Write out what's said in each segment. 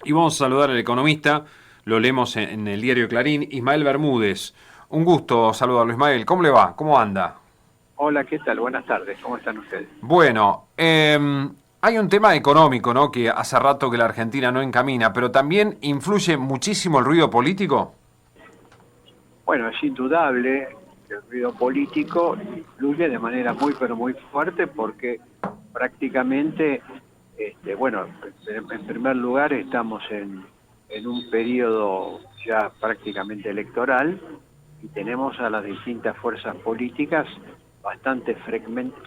Y vamos a saludar al economista, lo leemos en el diario Clarín, Ismael Bermúdez. Un gusto saludarlo, Ismael. ¿Cómo le va? ¿Cómo anda? Hola, ¿qué tal? Buenas tardes, ¿cómo están ustedes? Bueno, hay un tema económico, ¿no? Que hace rato que la Argentina no encamina, pero también influye muchísimo el ruido político. Bueno, es indudable que el ruido político influye de manera muy, pero muy fuerte porque prácticamente, bueno, en primer lugar estamos en un periodo ya prácticamente electoral y tenemos a las distintas fuerzas políticas bastante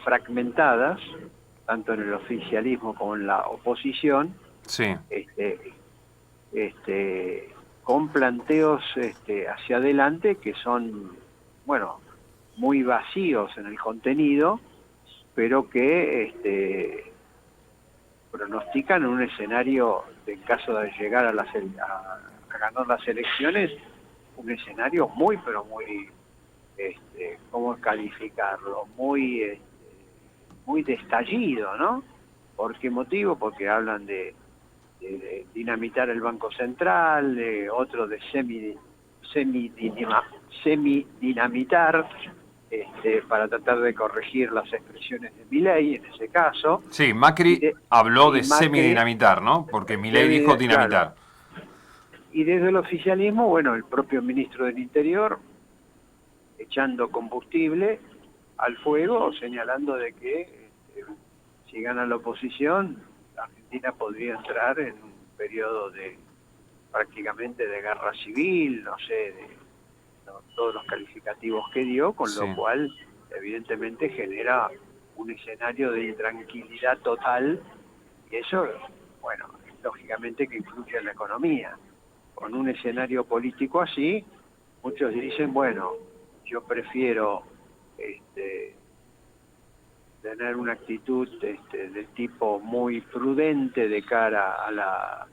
fragmentadas, tanto en el oficialismo como en la oposición. Sí, este, con planteos hacia adelante que son, bueno, muy vacíos en el contenido, pero que pronostican un escenario, en caso de llegar a ganar las elecciones, un escenario muy, pero muy, ¿cómo calificarlo? Muy destallido, ¿no? ¿Por qué motivo? Porque hablan de dinamitar el Banco Central, otro de semidinamitar, para tratar de corregir las expresiones de Milei en ese caso, sí, y, Macri de, habló y de Macri, semidinamitar, ¿no? Porque Milei dijo claro, dinamitar. y desde el oficialismo, bueno, el propio ministro del Interior echando combustible al fuego, señalando de que si gana la oposición, Argentina podría entrar en un periodo de prácticamente de guerra civil, no sé, todos los calificativos que dio, con lo Sí. cual evidentemente genera un escenario de intranquilidad total y eso, bueno, lógicamente que influye en la economía. Con un escenario político así, muchos dicen, bueno, yo prefiero este, tener una actitud de tipo muy prudente de cara a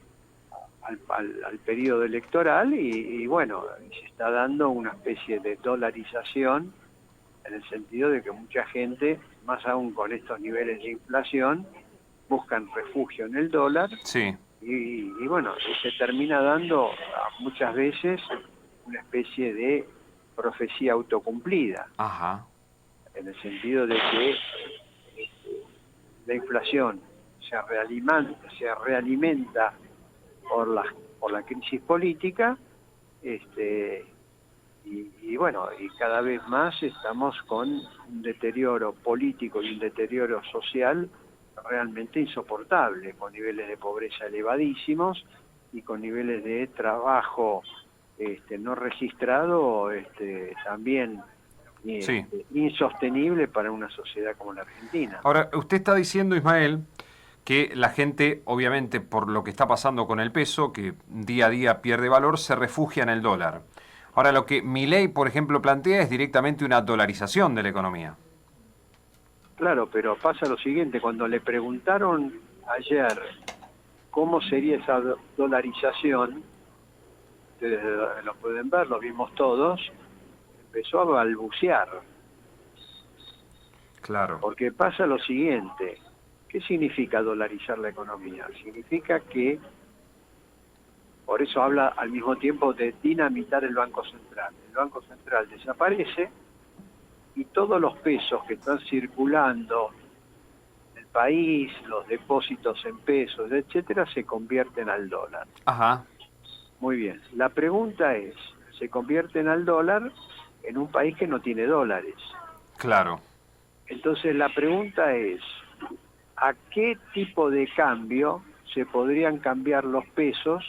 al periodo electoral y bueno, se está dando una especie de dolarización en el sentido de que mucha gente, más aún con estos niveles de inflación, buscan refugio en el dólar Sí, y bueno, se termina dando muchas veces una especie de profecía autocumplida, ajá, en el sentido de que la inflación se realimenta por por la crisis política, este, y bueno, y cada vez más estamos con un deterioro político y un deterioro social realmente insoportable, con niveles de pobreza elevadísimos y con niveles de trabajo no registrado también sí. insostenible para una sociedad como la Argentina. Ahora, usted está diciendo, Ismael, que la gente, obviamente, por lo que está pasando con el peso, que día a día pierde valor, se refugia en el dólar. Ahora, lo que Milei, por ejemplo, plantea es directamente una dolarización de la economía. Claro, pero pasa lo siguiente, cuando le preguntaron ayer cómo sería esa dolarización, ustedes lo pueden ver, lo vimos todos, empezó a balbucear, Claro. porque pasa lo siguiente, ¿qué significa dolarizar la economía? Significa que, por eso habla al mismo tiempo de dinamitar el Banco Central. El Banco Central desaparece y todos los pesos que están circulando en el país, los depósitos en pesos, etcétera, se convierten al dólar. Ajá, Muy bien, la pregunta es, ¿se convierten al dólar en un país que no tiene dólares? claro. Entonces la pregunta es, ¿a qué tipo de cambio se podrían cambiar los pesos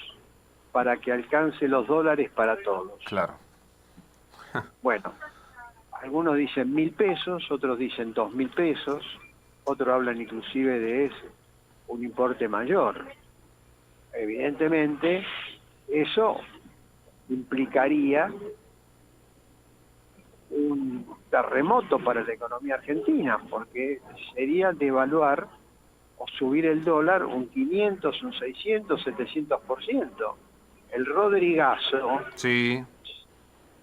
para que alcance los dólares para todos? Claro. Bueno, algunos dicen 1.000 pesos, otros dicen 2.000 pesos, otros hablan inclusive de un importe mayor. Evidentemente, eso implicaría un terremoto para la economía argentina, porque sería devaluar o subir el dólar un 500, un 600, 700%. El Rodrigazo Sí,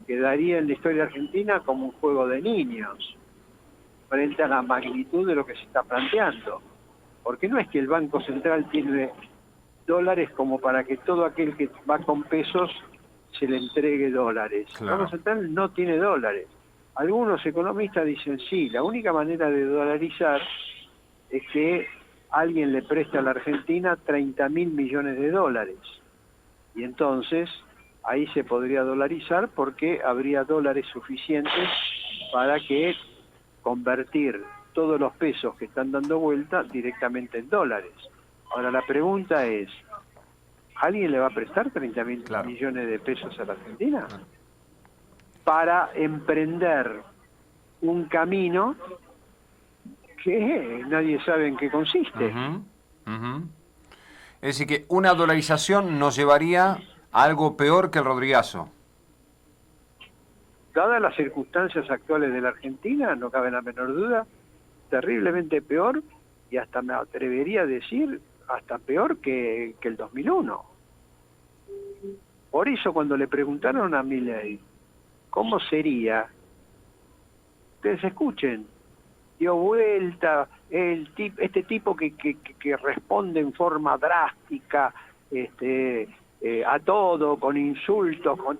quedaría en la historia argentina como un juego de niños frente a la magnitud de lo que se está planteando. Porque no es que el Banco Central tiene dólares como para que todo aquel que va con pesos se le entregue dólares. Claro. El Banco Central no tiene dólares. Algunos economistas dicen sí, la única manera de dolarizar es que alguien le preste a la Argentina 30.000 millones de dólares. Y entonces ahí se podría dolarizar porque habría dólares suficientes para que convertir todos los pesos que están dando vuelta directamente en dólares. Ahora la pregunta es, ¿alguien le va a prestar 30.000 Claro. millones de pesos a la Argentina? Para emprender un camino que nadie sabe en qué consiste. Ujú, ujú. Es decir, que una dolarización nos llevaría a algo peor que el Rodrigazo. Dadas las circunstancias actuales de la Argentina, no cabe la menor duda, terriblemente peor, y hasta me atrevería a decir, hasta peor que el 2001. Por eso cuando le preguntaron a Milei cómo sería, ustedes escuchen, dio vuelta, este tipo que responde en forma drástica a todo, con insultos, con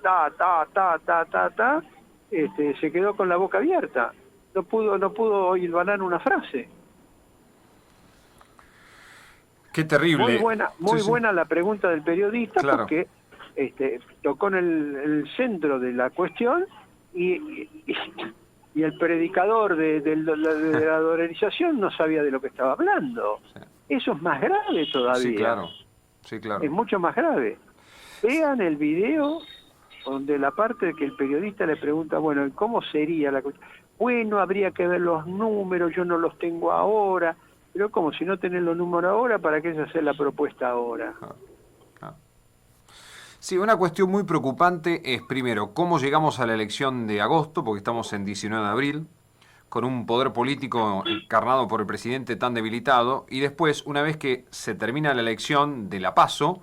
se quedó con la boca abierta. No pudo hilvanar una frase. Qué terrible. Muy Sí, sí. buena la pregunta del periodista, Claro. porque tocó en el centro de la cuestión y el predicador de la dolarización no sabía de lo que estaba hablando. Sí. Eso es más grave todavía. Sí, claro. Sí, claro. Es mucho más grave. Vean el video donde la parte de que el periodista le pregunta, bueno, ¿cómo sería la cuestión? Bueno, habría que ver los números, yo no los tengo ahora. Pero como si no tenés los números ahora, ¿para qué se hace la propuesta ahora? Sí, una cuestión muy preocupante es, primero, cómo llegamos a la elección de agosto, porque estamos en 19 de abril, con un poder político encarnado por el presidente tan debilitado, y después, una vez que se termina la elección de la PASO,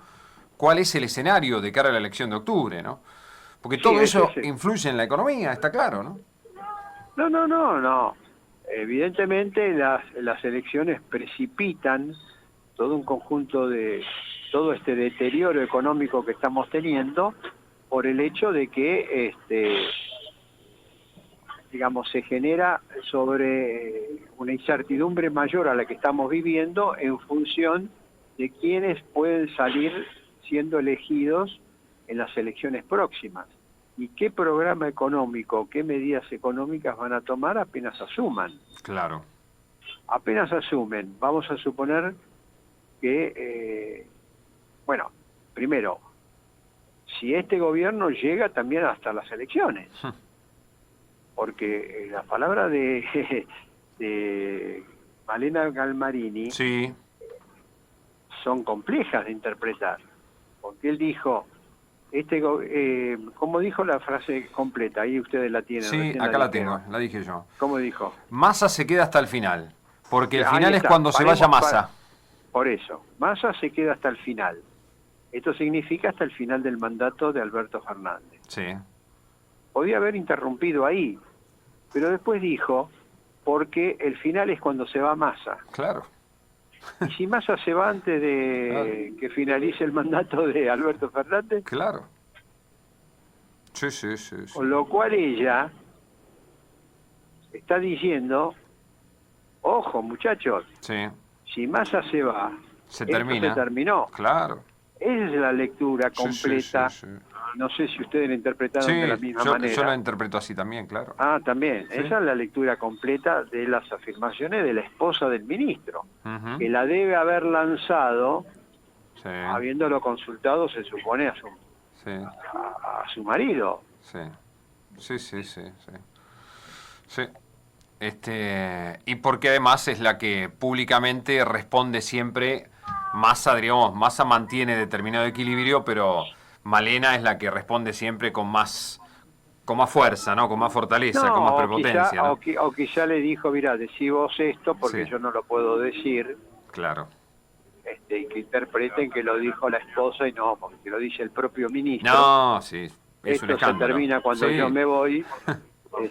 ¿cuál es el escenario de cara a la elección de octubre, ¿no? Porque Sí, todo eso ese. influye en la economía, está claro, ¿no? No. Evidentemente las elecciones precipitan todo un conjunto de todo este deterioro económico que estamos teniendo por el hecho de que digamos se genera sobre una incertidumbre mayor a la que estamos viviendo en función de quiénes pueden salir siendo elegidos en las elecciones próximas. ¿Y qué programa económico, qué medidas económicas van a tomar apenas asuman? Claro. Apenas asumen, vamos a suponer que, primero, si este gobierno llega también hasta las elecciones, porque las palabras de Malena Galmarini Sí, son complejas de interpretar, porque él dijo... ¿cómo dijo la frase completa? Ahí ustedes la tienen. sí, recién acá la dijeron. tengo, la dije yo. ¿Cómo dijo? Massa se queda hasta el final, porque el Ahí final es está, cuando se paremos vaya Massa. Por eso, Massa se queda hasta el final. Esto significa hasta el final del mandato de Alberto Fernández. Sí, Podía haber interrumpido ahí, pero después dijo, porque el final es cuando se va Massa. claro. Y si Massa se va antes de que finalice el mandato de Alberto Fernández, Claro. Sí. con lo cual ella está diciendo, ojo muchachos, Sí, si Massa se va, se esto termina. se terminó. Claro. Esa es la lectura Sí, completa. sí. No sé si ustedes la interpretaron Sí, de la misma yo manera. la interpreto así también, claro. Ah, también. Sí. Esa es la lectura completa de las afirmaciones de la esposa del ministro, Ujú. que la debe haber lanzado, Sí, habiéndolo consultado, se supone, a su marido. sí. Sí. Y porque además es la que públicamente responde siempre. Massa, digamos, Massa mantiene determinado equilibrio, pero Malena es la que responde siempre con más fuerza, ¿no? Con más fortaleza, con más prepotencia, ¿no? O quizá le dijo, mira, decí vos esto porque Sí. yo no lo puedo decir, Claro. y que interpreten que lo dijo la esposa y no, porque lo dice el propio ministro. No, sí, es Esto un se escándalo. termina cuando Sí. yo me voy,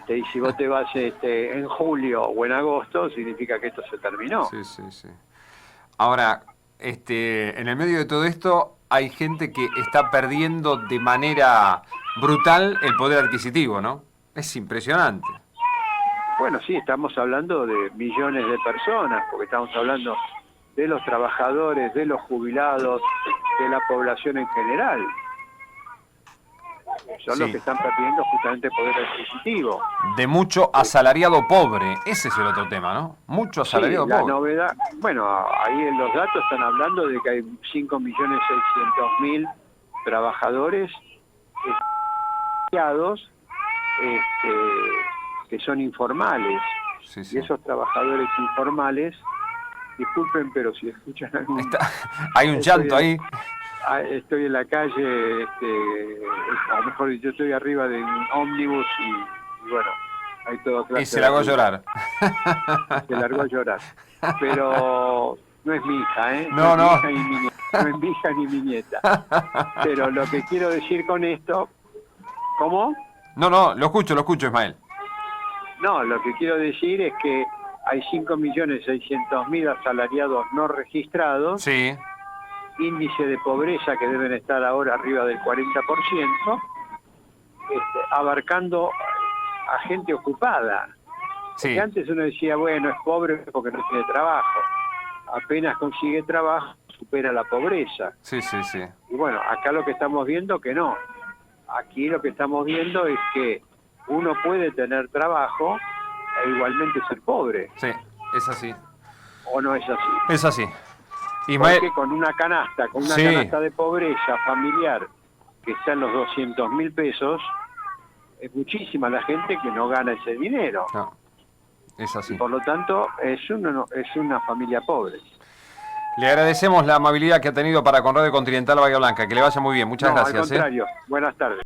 y si vos te vas en julio o en agosto, significa que esto se terminó. Sí. Ahora, en el medio de todo esto hay gente que está perdiendo de manera brutal el poder adquisitivo, ¿no? Es impresionante. Bueno, sí, estamos hablando de millones de personas, porque estamos hablando de los trabajadores, de los jubilados, de la población en general. Son los que están perdiendo justamente poder adquisitivo. De mucho asalariado pobre, ese es el otro tema, ¿no? Mucho asalariado la pobre. novedad, bueno, ahí en los datos están hablando de que hay 5.600.000 trabajadores que son informales. Sí, sí. Y esos trabajadores informales, disculpen, pero si escuchan algún... Hay un llanto ahí. Estoy en la calle, o mejor dicho, yo estoy arriba de un ómnibus y bueno, hay todo clase. Y se largó a llorar. Se largó a llorar. Pero no es mi hija, ¿eh? No, no. No es mi hija ni mi nieta. Pero lo que quiero decir con esto... ¿Cómo? No, lo escucho, Ismael. No, lo que quiero decir es que hay 5.600.000 asalariados no registrados. Sí. Índice de pobreza que deben estar ahora arriba del 40%, abarcando a gente ocupada. Sí. Porque antes uno decía, bueno, es pobre porque no tiene trabajo. Apenas consigue trabajo, supera la pobreza. Sí. Y bueno, acá lo que estamos viendo que no. Aquí lo que estamos viendo es que uno puede tener trabajo e igualmente ser pobre. Sí, es así. ¿O no es así? Es así. Ismael... Porque con una canasta de pobreza familiar que está en los 200.000 pesos, es muchísima la gente que no gana ese dinero. No, es así. Y por lo tanto, es una familia pobre. Le agradecemos la amabilidad que ha tenido para con Radio Continental Bahía Blanca. Que le vaya muy bien. Muchas gracias. Al contrario. Buenas tardes.